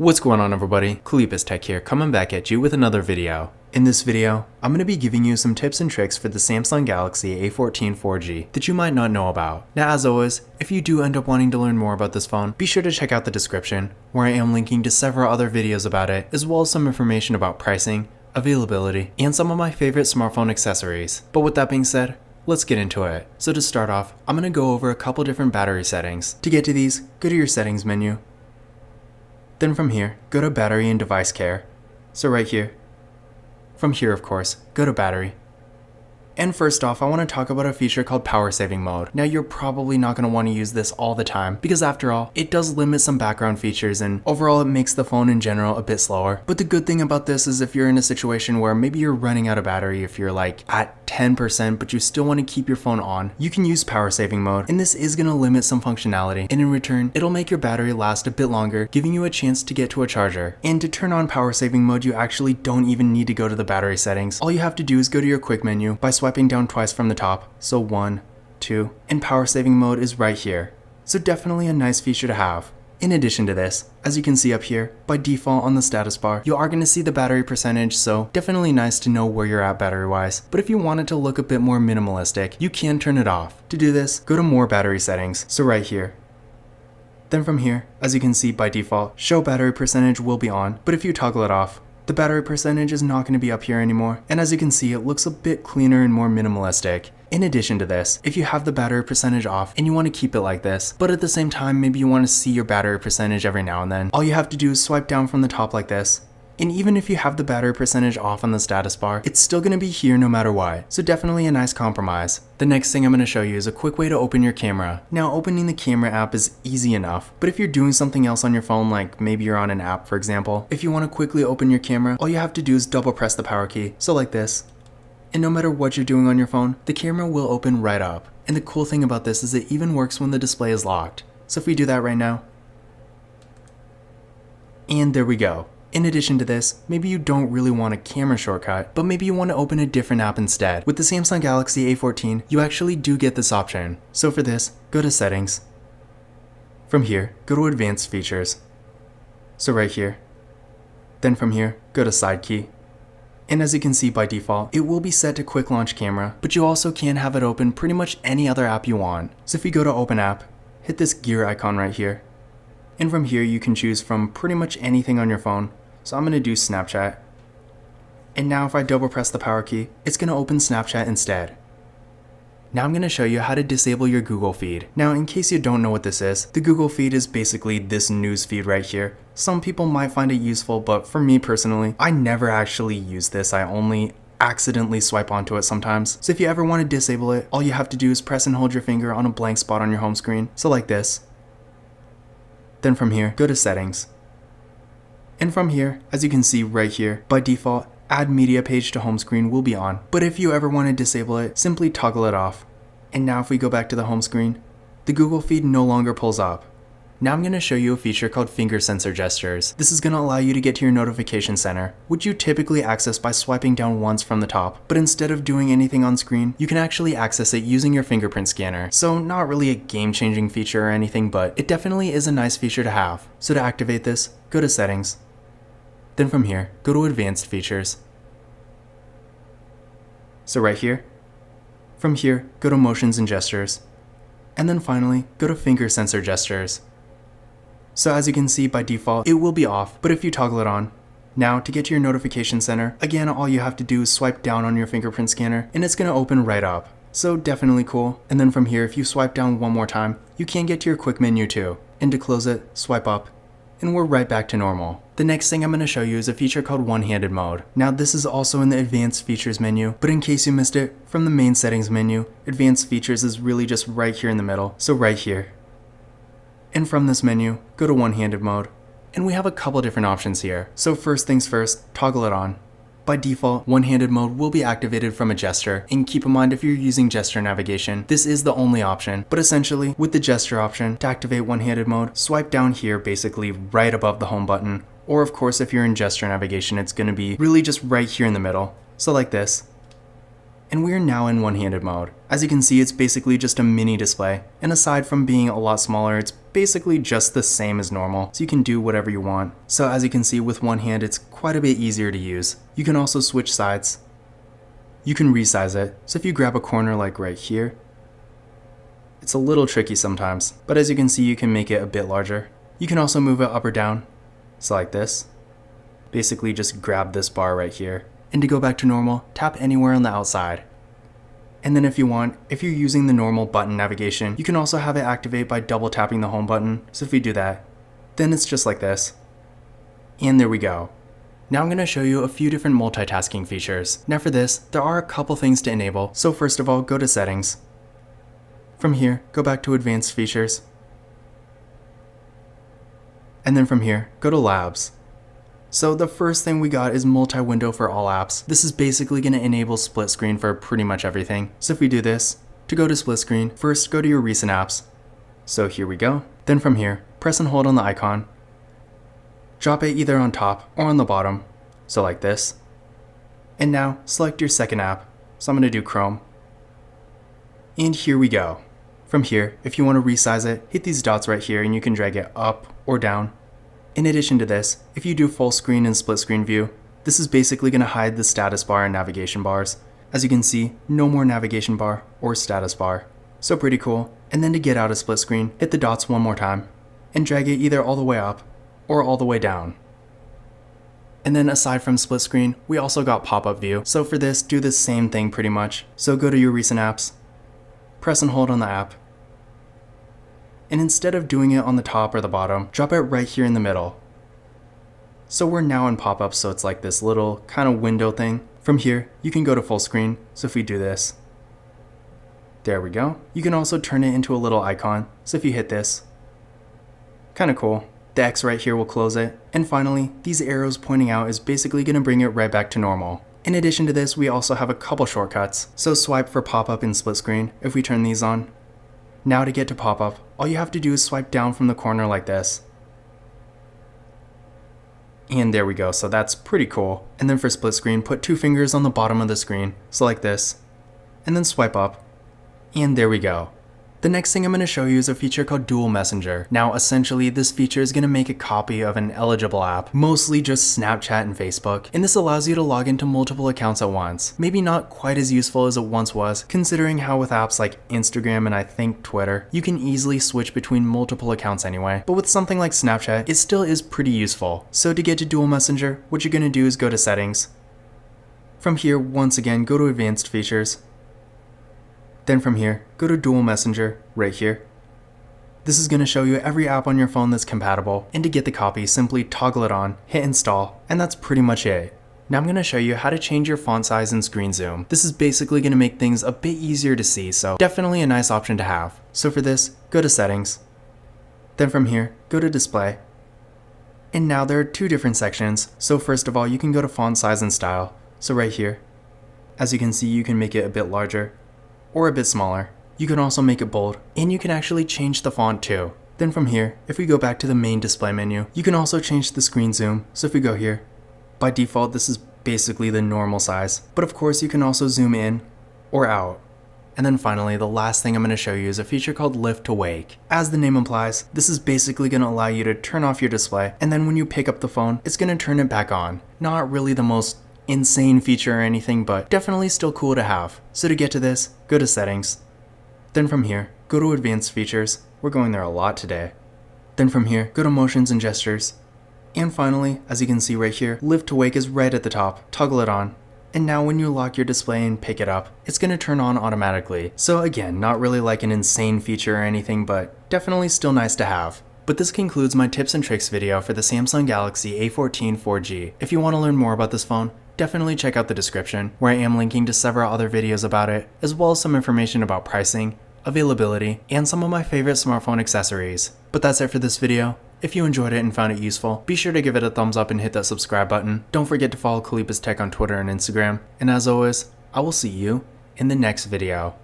What's going on, everybody? Kalipus Tech here, coming back at you with another video. In this video, I'm going to be giving you some tips and tricks for the Samsung Galaxy A14 4G that you might not know about. Now, as always, if you do end up wanting to learn more about this phone, be sure to check out the description, where I am linking to several other videos about it, as well as some information about pricing, availability, and some of my favorite smartphone accessories. But with that being said, let's get into it. So to start off, I'm going to go over a couple different battery settings. To get to these, go to your settings menu. Then from here, go to battery and device care. So right here. From here, of course, go to battery. And first off, I want to talk about a feature called power saving mode. Now, you're probably not going to want to use this all the time because after all, it does limit some background features and overall it makes the phone in general a bit slower. But the good thing about this is if you're in a situation where maybe you're running out of battery, if you're like at 10% but you still want to keep your phone on, you can use power saving mode, and this is going to limit some functionality, and in return, it'll make your battery last a bit longer, giving you a chance to get to a charger. And to turn on power saving mode, you actually don't even need to go to the battery settings. All you have to do is go to your quick menu by swiping down twice from the top, so 1, 2, and power saving mode is right here. So definitely a nice feature to have. In addition to this, as you can see up here, by default on the status bar, you are going to see the battery percentage, so definitely nice to know where you're at battery wise. But if you want it to look a bit more minimalistic, you can turn it off. To do this, go to more battery settings, so right here. Then from here, as you can see by default, show battery percentage will be on, but if you toggle it off, the battery percentage is not going to be up here anymore, and as you can see, it looks a bit cleaner and more minimalistic. In addition to this, if you have the battery percentage off and you want to keep it like this, but at the same time maybe you want to see your battery percentage every now and then, all you have to do is swipe down from the top like this. And even if you have the battery percentage off on the status bar, it's still going to be here no matter what, so definitely a nice compromise. The next thing I'm going to show you is a quick way to open your camera. Now, opening the camera app is easy enough, but if you're doing something else on your phone, like maybe you're on an app for example, if you want to quickly open your camera, all you have to do is double press the power key, so like this. And no matter what you're doing on your phone, the camera will open right up. And the cool thing about this is it even works when the display is locked. So if we do that right now, and there we go. In addition to this, maybe you don't really want a camera shortcut, but maybe you want to open a different app instead. With the Samsung Galaxy A14, you actually do get this option. So for this, go to settings. From here, go to advanced features. So right here. Then from here, go to side key. And as you can see by default, it will be set to quick launch camera, but you also can have it open pretty much any other app you want. So if you go to open app, hit this gear icon right here. And from here, you can choose from pretty much anything on your phone. So I'm going to do Snapchat. And now if I double press the power key, it's going to open Snapchat instead. Now I'm going to show you how to disable your Google feed. Now, in case you don't know what this is, the Google feed is basically this news feed right here. Some people might find it useful, but for me personally, I never actually use this. I only accidentally swipe onto it sometimes. So if you ever want to disable it, all you have to do is press and hold your finger on a blank spot on your home screen. So like this. Then from here, go to settings. And from here, as you can see right here, by default, add media page to home screen will be on. But if you ever want to disable it, simply toggle it off. And now if we go back to the home screen, the Google feed no longer pulls up. Now I'm going to show you a feature called finger sensor gestures. This is going to allow you to get to your notification center, which you typically access by swiping down once from the top. But instead of doing anything on screen, you can actually access it using your fingerprint scanner. So not really a game-changing feature or anything, but it definitely is a nice feature to have. So to activate this, go to settings. Then from here, go to advanced features. So right here. From here, go to motions and gestures. And then finally, go to finger sensor gestures. So as you can see by default, it will be off, but if you toggle it on. Now to get to your notification center, again all you have to do is swipe down on your fingerprint scanner and it's going to open right up. So definitely cool. And then from here, if you swipe down one more time, you can get to your quick menu too. And to close it, swipe up. And we're right back to normal. The next thing I'm going to show you is a feature called one-handed mode. Now this is also in the advanced features menu, but in case you missed it, from the main settings menu, advanced features is really just right here in the middle, so right here. And from this menu, go to one-handed mode. And we have a couple different options here. So first things first, toggle it on. By default, one-handed mode will be activated from a gesture, and keep in mind if you're using gesture navigation, this is the only option. But essentially, with the gesture option, to activate one-handed mode, swipe down here basically right above the home button, or of course if you're in gesture navigation, it's going to be really just right here in the middle, so like this. and we are now in one-handed mode. As you can see, it's basically just a mini display, and aside from being a lot smaller, it's basically just the same as normal, so you can do whatever you want. So as you can see, with one hand, it's quite a bit easier to use. You can also switch sides. You can resize it, so if you grab a corner like right here, it's a little tricky sometimes, but as you can see, you can make it a bit larger. You can also move it up or down, so like this. Basically just grab this bar right here, and to go back to normal, tap anywhere on the outside. And then if you want, if you're using the normal button navigation, you can also have it activate by double tapping the home button. So if you do that, then it's just like this. And there we go. Now I'm going to show you a few different multitasking features. Now for this, there are a couple things to enable. So first of all, go to settings. From here, go back to advanced features. And then from here, go to labs. So the first thing we got is multi-window for all apps. This is basically going to enable split screen for pretty much everything. So if we do this, to go to split screen, first go to your recent apps. So here we go. Then from here, press and hold on the icon. Drop it either on top or on the bottom. So like this. And now select your second app. So I'm going to do Chrome. And here we go. From here, if you want to resize it, hit these dots right here and you can drag it up or down. In addition to this, if you do full screen and split screen view, this is basically going to hide the status bar and navigation bars. As you can see, no more navigation bar or status bar. So pretty cool. And then to get out of split screen, hit the dots one more time and drag it either all the way up or all the way down. And then aside from split screen, we also got pop-up view. So for this, do the same thing pretty much. So go to your recent apps, press and hold on the app. And instead of doing it on the top or the bottom, drop it right here in the middle. So we're now in pop-up, so it's like this little kind of window thing. From here, you can go to full screen. So if we do this, there we go. You can also turn it into a little icon. So if you hit this, kind of cool. The X right here will close it. And finally, these arrows pointing out is basically going to bring it right back to normal. In addition to this, we also have a couple shortcuts. So swipe for pop-up and split screen if we turn these on. Now to get to pop-up, all you have to do is swipe down from the corner like this. And there we go, so that's pretty cool. And then for split screen, put 2 fingers on the bottom of the screen, so like this. And then swipe up, and there we go. The next thing I'm going to show you is a feature called Dual Messenger. Now essentially this feature is going to make a copy of an eligible app, mostly just Snapchat and Facebook, and this allows you to log into multiple accounts at once. Maybe not quite as useful as it once was, considering how with apps like Instagram and I think Twitter, you can easily switch between multiple accounts anyway, but with something like Snapchat, it still is pretty useful. So to get to Dual Messenger, what you're going to do is go to settings. From here, once again, go to advanced features. Then from here, go to Dual Messenger, right here. This is going to show you every app on your phone that's compatible, and to get the copy, simply toggle it on, hit install, and that's pretty much it. Now I'm going to show you how to change your font size and screen zoom. This is basically going to make things a bit easier to see, so definitely a nice option to have. So for this, go to settings. Then from here, go to display. And now there are 2 different sections. So first of all, you can go to font size and style. So right here, as you can see, you can make it a bit larger or a bit smaller. You can also make it bold, and you can actually change the font too. Then from here, if we go back to the main display menu, you can also change the screen zoom. So if we go here, by default this is basically the normal size, but of course you can also zoom in or out. And then finally, the last thing I'm going to show you is a feature called Lift to Wake. As the name implies, this is basically going to allow you to turn off your display, and then when you pick up the phone, it's going to turn it back on. Not really the most insane feature or anything, but definitely still cool to have. So to get to this, go to settings. Then from here, go to advanced features. We're going there a lot today. Then from here, go to motions and gestures. And finally, as you can see right here, Lift to Wake is right at the top. Toggle it on. And now when you lock your display and pick it up, it's going to turn on automatically. So again, not really like an insane feature or anything, but definitely still nice to have. But this concludes my tips and tricks video for the Samsung Galaxy A14 4G. If you want to learn more about this phone, definitely check out the description, where I am linking to several other videos about it, as well as some information about pricing, availability, and some of my favorite smartphone accessories. But that's it for this video. If you enjoyed it and found it useful, be sure to give it a thumbs up and hit that subscribe button. Don't forget to follow Kalipa's Tech on Twitter and Instagram. And as always, I will see you in the next video.